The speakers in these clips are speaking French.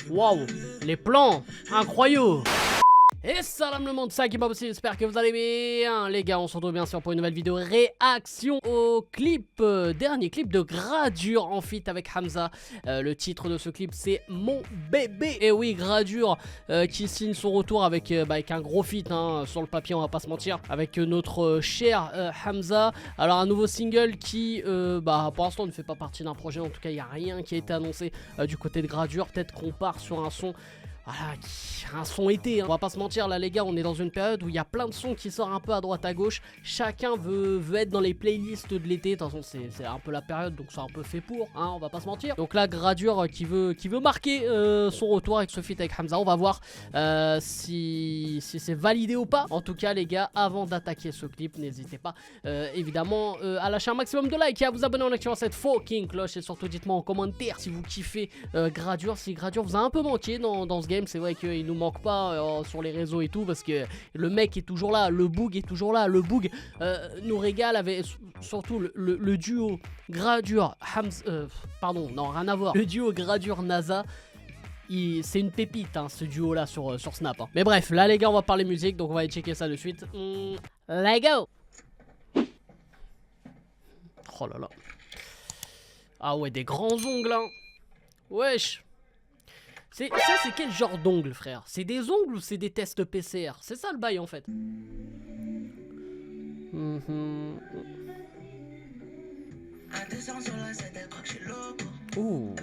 Waouh, les plans incroyables. Et salam le monde, ça qui est pas possible, j'espère que vous allez bien. Les gars, on se retrouve bien sûr pour une nouvelle vidéo réaction au clip, dernier clip de Gradure en feat avec Hamza. Le titre de ce clip c'est Mon Bébé. Et oui, Gradure qui signe son retour avec un gros feat sur le papier, on va pas se mentir, avec notre cher Hamza. Alors un nouveau single qui pour l'instant ne fait pas partie d'un projet, en tout cas il n'y a rien qui a été annoncé du côté de Gradure. Peut-être qu'on part sur un son... Voilà, un son été, on va pas se mentir là les gars, on est dans une période où il y a plein de sons qui sortent un peu à droite à gauche. Chacun veut être dans les playlists de l'été, de toute façon c'est un peu la période, donc c'est un peu fait pour, on va pas se mentir. Donc là Gradure qui veut marquer son retour avec ce feat avec Hamza, on va voir si c'est validé ou pas. En tout cas les gars, avant d'attaquer ce clip, n'hésitez pas évidemment à lâcher un maximum de likes et à vous abonner en activant cette fucking cloche. Et surtout dites-moi en commentaire si vous kiffez Gradure, si Gradure vous a un peu manqué dans ce game. C'est vrai qu'il nous manque pas sur les réseaux et tout, parce que le mec est toujours là, le Boog est toujours là, le Boog nous régale avec surtout le duo Gradure pardon, non rien à voir, le duo Gradure NASA. C'est une pépite ce duo là sur Snap Mais bref, là les gars on va parler musique, donc on va aller checker ça de suite. Let's go. Oh là là. Ah ouais, des grands ongles Wesh. Ça c'est quel genre d'ongles frère? C'est des ongles ou c'est des tests PCR? C'est ça le bail en fait. Ouh.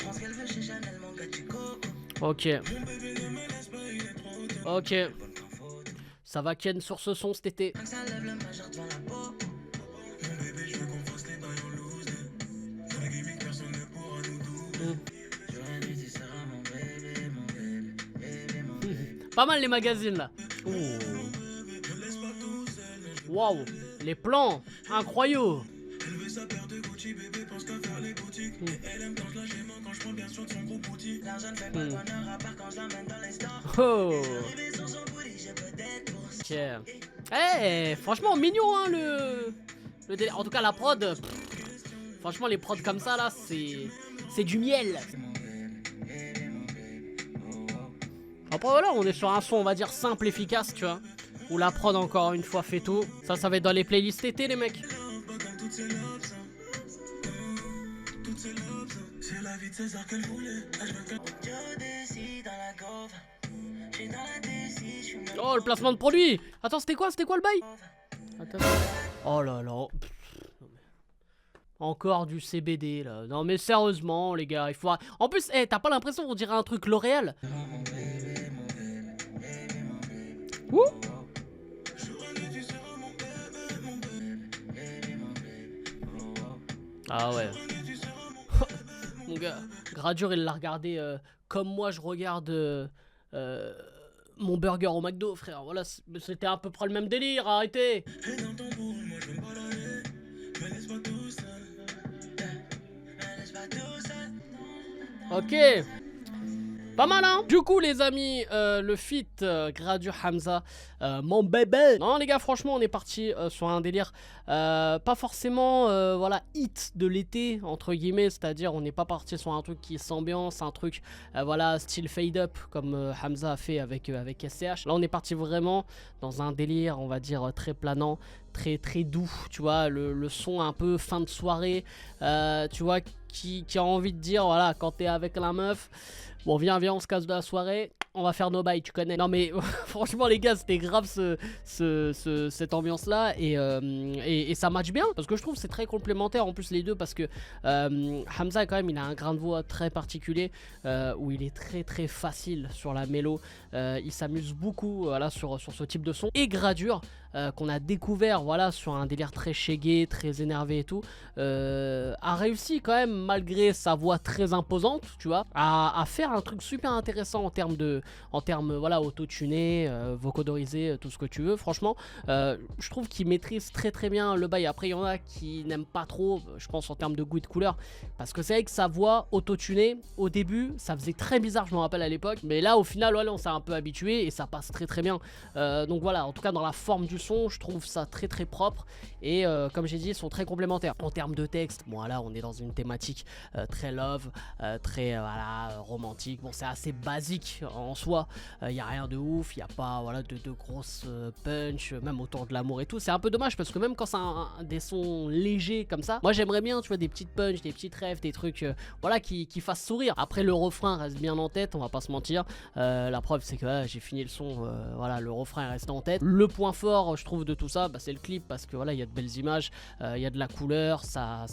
Ok. Ok. Ça va ken sur ce son cet été. Pas mal les magazines là. Waouh, les plans incroyables. Oh. Ok. Franchement mignon le délire. En tout cas la prod. Franchement les prods comme ça là, c'est du miel. Après voilà, on est sur un son on va dire simple, efficace, tu vois. Où la prod encore une fois fait tout. Ça va être dans les playlists été les mecs. Oh le placement de produit. Attends, c'était quoi le bail? Attends. Oh là là. Encore du CBD là. Non mais sérieusement les gars, il faut... En plus, t'as pas l'impression qu'on dirait un truc L'Oréal? Ouh. Ah ouais. Mon gars, Gradure il l'a regardé comme moi je regarde mon burger au McDo frère. Voilà, c'était à peu près le même délire, arrêtez. Ok. Pas mal Du coup les amis, le feat Gradure Hamza, Mon Bébé. Non les gars, franchement on est parti sur un délire pas forcément voilà hit de l'été entre guillemets, c'est-à-dire on n'est pas parti sur un truc qui s'ambiance, un truc voilà style fade up comme Hamza a fait avec SCH. Là on est parti vraiment dans un délire on va dire très planant, très doux, tu vois, le son un peu fin de soirée, tu vois, qui a envie de dire voilà quand t'es avec la meuf. Bon viens on se casse de la soirée, on va faire nos bails, tu connais. Non mais franchement les gars c'était grave cette ambiance là et ça match bien parce que je trouve c'est très complémentaire en plus les deux, parce que Hamza quand même il a un grain de voix très particulier où il est très facile sur la mélo, il s'amuse beaucoup voilà, sur ce type de son. Et Gradure qu'on a découvert voilà sur un délire très shaggy, très énervé et tout, a réussi quand même malgré sa voix très imposante, tu vois, à faire un truc super intéressant en termes voilà autotuné, vocodorisé chanter tout ce que tu veux. Franchement, je trouve qu'il maîtrise très bien le bail. Après, il y en a qui n'aiment pas trop, je pense en termes de goût et de couleur, parce que c'est vrai que sa voix autotunée, au début, ça faisait très bizarre, je me rappelle à l'époque. Mais là, au final, voilà, on s'est un peu habitué et ça passe très bien. Donc voilà, en tout cas, dans la forme du son, je trouve ça très propre. Et comme j'ai dit, ils sont très complémentaires. En termes de texte, bon là, on est dans une thématique très love, très voilà, romantique. Bon, c'est assez basique en soi. Il n'y a rien de ouf, il n'y a pas voilà, de grosses punch, même autour de l'amour et tout. C'est un peu dommage parce que même quand c'est des sons légers comme ça, moi j'aimerais bien, tu vois, des petites punch, des petites rêves, des trucs voilà, qui fassent sourire. Après, le refrain reste bien en tête, on va pas se mentir. La preuve, c'est que j'ai fini le son, voilà, le refrain est resté en tête. Le point fort, je trouve, de tout ça, bah, c'est le clip parce que voilà, il y a de belles images, il y a de la couleur, ça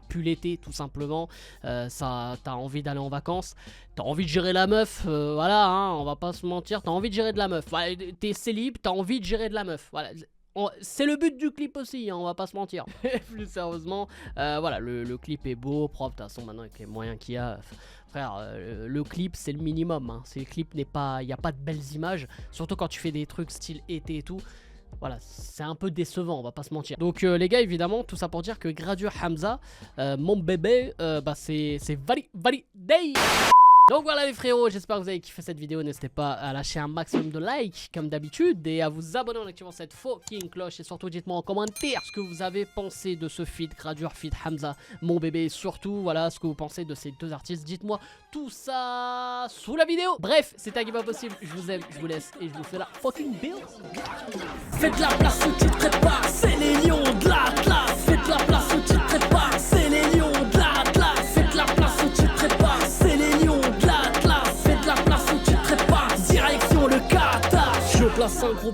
pue l'été tout simplement. T'as envie d'aller en vacances, t'as envie de gérer la meuf, voilà, hein, on va pas se mentir, t'as envie de gérer de la meuf. Voilà, t'es célib, t'as envie de gérer de la meuf. Voilà. C'est le but du clip aussi, hein, on va pas se mentir. Plus sérieusement, voilà, le clip est beau, propre. De toute façon, maintenant avec les moyens qu'il y a, frère, le clip c'est le minimum. Hein. Le clip n'est pas, il n'y a pas de belles images, surtout quand tu fais des trucs style été et tout. Voilà, c'est un peu décevant, on va pas se mentir. Donc les gars, évidemment, tout ça pour dire que Gradure Hamza, mon bébé, bah c'est validé. Donc voilà les frérots, j'espère que vous avez kiffé cette vidéo. N'hésitez pas à lâcher un maximum de likes comme d'habitude et à vous abonner en activant cette fucking cloche. Et surtout dites-moi en commentaire ce que vous avez pensé de ce feat Gradure feat Hamza, mon bébé. Et surtout voilà ce que vous pensez de ces deux artistes. Dites-moi tout ça sous la vidéo. Bref, c'était Agui Pas Possible, je vous aime, je vous laisse et je vous fais la fucking build. Faites la place où tu te prépares, c'est les lions de l'Atlas. Faites la place où tu te prépares, c'est les lions de l'Atlas. Faites la place où tu te prépares, c'est les lions de l'Atlas. Faites la place où tu te prépares, direction le Qatar. Je place un gros